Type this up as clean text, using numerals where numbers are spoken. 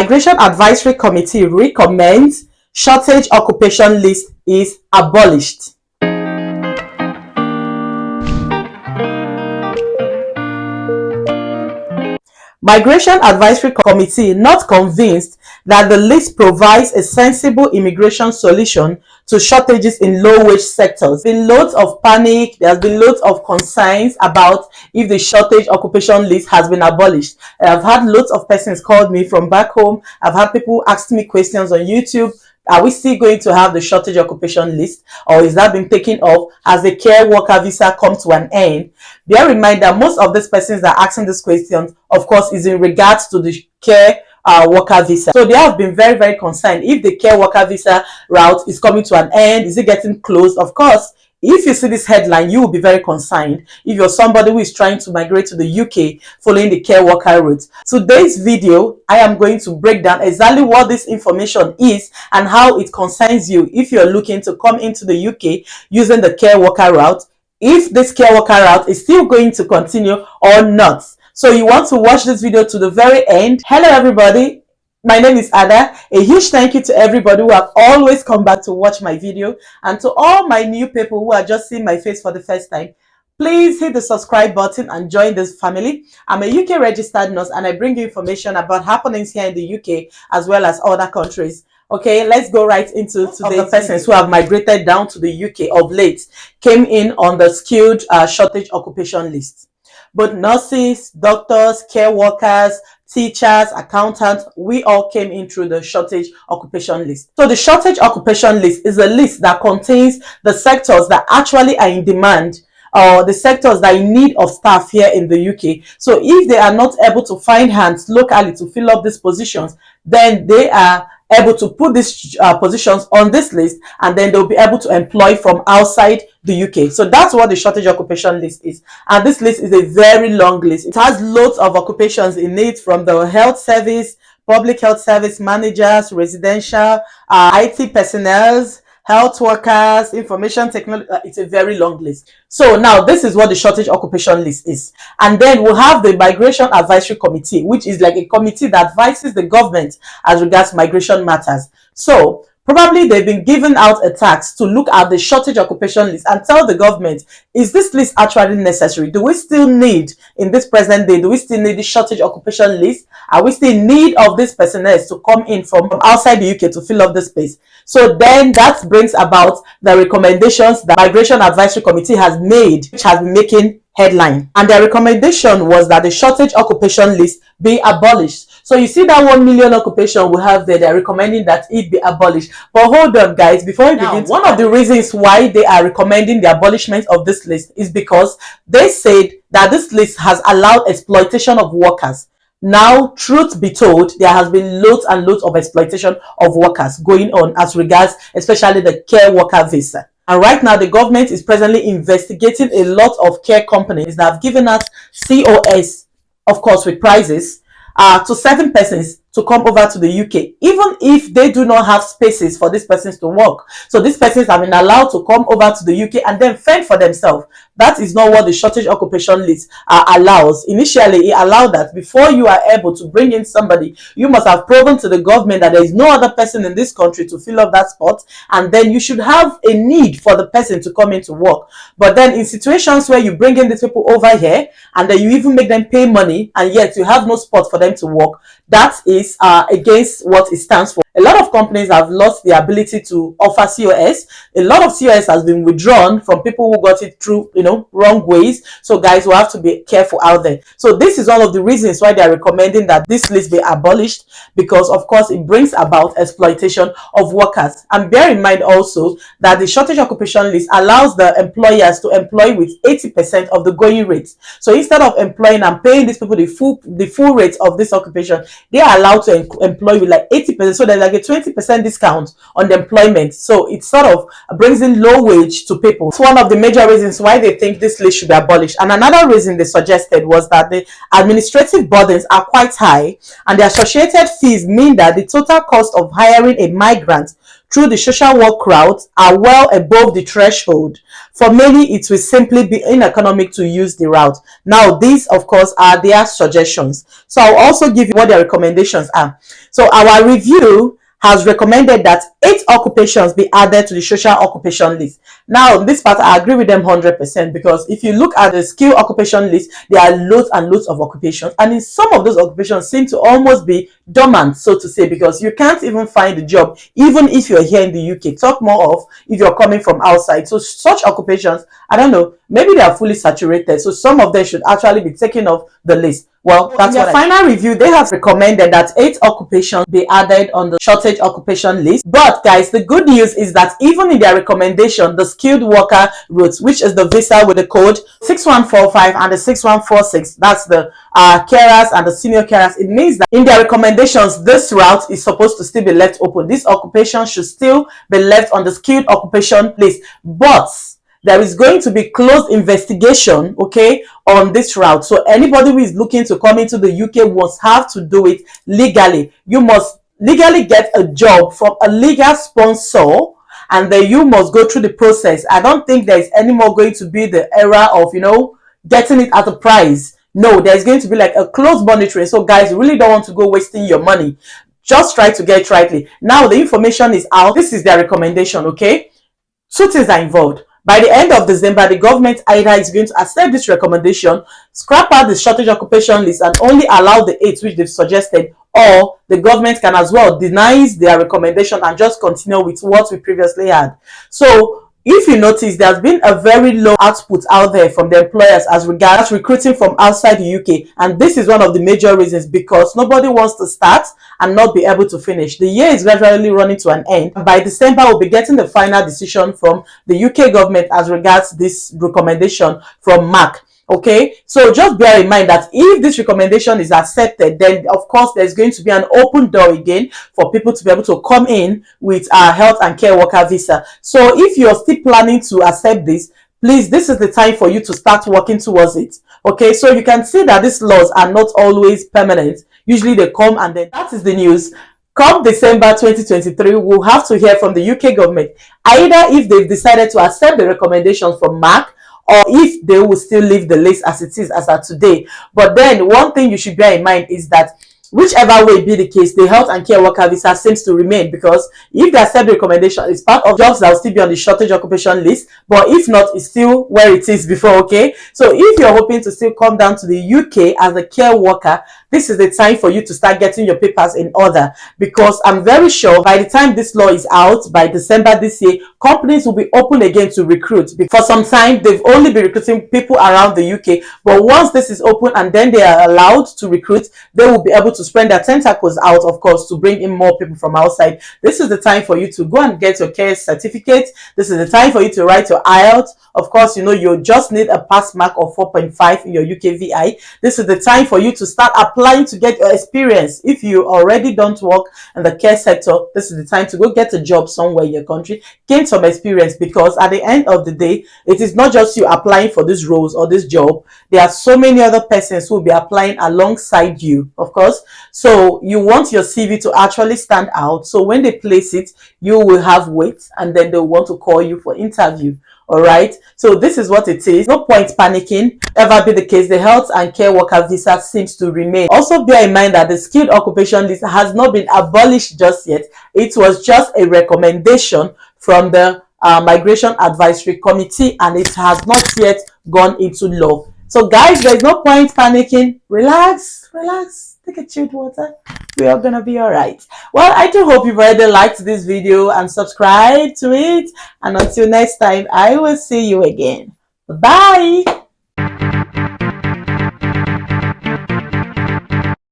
Migration Advisory Committee recommends shortage occupation list is abolished. Migration Advisory Committee not convinced that the list provides a sensible immigration solution to shortages in low-wage sectors. There has been loads of panic, there has been loads of concerns about if the shortage occupation list has been abolished. I've had loads of persons called me from back home. I've had people ask me questions on YouTube. Are we still going to have the shortage occupation list, or is that been taken off? Has the care worker visa come to an end? Bear in mind that most of these persons that are asking these questions, of course, is in regards to the care worker visa. So they have been very, very concerned if the care worker visa route is coming to an end. Is it getting closed? Of course, if you see this headline, you will be very concerned if you're somebody who is trying to migrate to the UK following the care worker route. Today's video, I am going to break down exactly what this information is and how it concerns you if you're looking to come into the UK using the care worker route, if this care worker route is still going to continue or not. So you want to watch this video to the very end. Hello everybody. My name is Ada. A huge thank you to everybody who have always come back to watch my video, and to all my new people who are just seeing my face for the first time. Please hit the subscribe button and join this family. I'm a UK registered nurse and I bring you information about happenings here in the UK as well as other countries. Okay, let's go right into today's. The persons who have migrated down to the UK of late came in on the skilled shortage occupation list. Both nurses, doctors, care workers, teachers, accountants, we all came in through the shortage occupation list. So the shortage occupation list is a list that contains the sectors that actually are in demand, or the sectors that are in need of staff here in the UK. So if they are not able to find hands locally to fill up these positions, then they are able to put these positions on this list, and then they'll be able to employ from outside the UK. So that's what the shortage occupation list is. And this list is a very long list. It has loads of occupations in it, from the health service, public health service managers, residential, IT personnel, health workers, information technology. It's a very long list. So now this is what the shortage occupation list is. And then we'll have the Migration Advisory Committee, which is like a committee that advises the government as regards migration matters. So probably they've been given out a task to look at the shortage occupation list and tell the government, is this list actually necessary? Do we still need, in this present day, do we still need the shortage occupation list? Are we still in need of these personnel to come in from outside the UK to fill up the space? So then that brings about the recommendations that Migration Advisory Committee has made, which has been making headline. And their recommendation was that the shortage occupation list be abolished. So you see that 1 million occupation we have there, they're recommending that it be abolished. But hold on guys, before we begin, one of the reasons why they are recommending the abolishment of this list is because they said that this list has allowed exploitation of workers. Now, truth be told, there has been loads and loads of exploitation of workers going on as regards especially the care worker visa. And right now, the government is presently investigating a lot of care companies that have given us COS, of course, with prizes to 7 persons to come over to the UK, even if they do not have spaces for these persons to work. So these persons have been allowed to come over to the UK and then fend for themselves. That is not what the shortage occupation list allows. Initially, it allowed that before you are able to bring in somebody, you must have proven to the government that there is no other person in this country to fill up that spot, and then you should have a need for the person to come in to work. But then in situations where you bring in these people over here and then you even make them pay money and yet you have no spot for them to work, that is against what it stands for. A lot of companies have lost the ability to offer COS. A lot of COS has been withdrawn from people who got it through, wrong ways. So guys, we have to be careful out there. So this is one of the reasons why they are recommending that this list be abolished, because of course it brings about exploitation of workers. And bear in mind also that the shortage occupation list allows the employers to employ with 80% of the going rates. So instead of employing and paying these people the full rate of this occupation, they are allowed to employ with like 80%. So there's like a 20% discount on the employment. So it sort of brings in low wage to people. It's one of the major reasons why they think this list should be abolished. And another reason they suggested was that the administrative burdens are quite high, and the associated fees mean that the total cost of hiring a migrant through the social work route are well above the threshold. For many, it will simply be uneconomic to use the route. Now, these, of course, are their suggestions. So I'll also give you what their recommendations are. So our review has recommended that 8 occupations be added to the social occupation list. Now, this part, I agree with them 100%, because if you look at the skill occupation list, there are loads and loads of occupations, and in some of those occupations seem to almost be dormant, so to say, because you can't even find a job, even if you're here in the UK. Talk more of if you're coming from outside. So such occupations, I don't know, maybe they are fully saturated, so some of them should actually be taken off the list. Well, that's what final review, they have recommended that 8 occupations be added on the shortage occupation list. But guys, the good news is that even in their recommendation, the skilled worker route, which is the visa with the code 6145 and the 6146, that's the carers and the senior carers, it means that in their recommendations, this route is supposed to still be left open. This occupation should still be left on the skilled occupation list, but there is going to be closed investigation, okay, on this route. So anybody who is looking to come into the UK must have to do it legally. You must legally get a job from a legal sponsor, and then you must go through the process. I don't think there is any more going to be the era of, you know, getting it at a price. No, there's going to be like a close monitoring. So guys, you really don't want to go wasting your money. Just try to get it rightly. Now the information is out. This is their recommendation, okay? 2 things are involved. By the end of December, the government either is going to accept this recommendation, scrap out the shortage occupation list, and only allow the 8 which they've suggested, or the government can as well deny their recommendation and just continue with what we previously had. So if you notice, there's been a very low output out there from the employers as regards recruiting from outside the UK, and this is one of the major reasons, because nobody wants to start and not be able to finish. The year is gradually running to an end. By December, we'll be getting the final decision from the UK government as regards this recommendation from MAC. Okay, so just bear in mind that if this recommendation is accepted, then of course there's going to be an open door again for people to be able to come in with a health and care worker visa. So if you're still planning to accept this, please, this is the time for you to start working towards it. Okay, so you can see that these laws are not always permanent. Usually they come, and then that is the news. Come December 2023, we'll have to hear from the UK government, either if they've decided to accept the recommendations from MAC, or if they will still leave the list as it is as of today. But then one thing you should bear in mind is that whichever way be the case, the health and care worker visa seems to remain, because if they accept the recommendation, it's part of jobs that will still be on the shortage occupation list, but if not, it's still where it is before. Okay, so if you're hoping to still come down to the UK as a care worker, this is the time for you to start getting your papers in order, because I'm very sure by the time this law is out, by December this year, companies will be open again to recruit. For some time, they've only been recruiting people around the UK, but once this is open and then they are allowed to recruit, they will be able to spread their tentacles out, of course, to bring in more people from outside. This is the time for you to go and get your care certificate. This is the time for you to write your IELTS. Of course, you know, you just need a pass mark of 4.5 in your UKVI. This is the time for you to start applying to get your experience. If you already don't work in the care sector, this is the time to go get a job somewhere in your country, gain some experience, because at the end of the day, it is not just you applying for these roles or this job. There are so many other persons who will be applying alongside you, of course. So you want your CV to actually stand out. So when they place it, you will have weight, and then they'll want to call you for interview. All right, so this is what it is. No point panicking. Ever be the case, the health and care worker visa seems to remain. Also bear in mind that the skilled occupation list has not been abolished just yet. It was just a recommendation from the Migration Advisory Committee, and it has not yet gone into law. So guys, there's no point panicking. Relax, take a chilled water. We are gonna be all right. Well, I do hope you've already liked this video and subscribed to it, and until next time, I will see you again. Bye.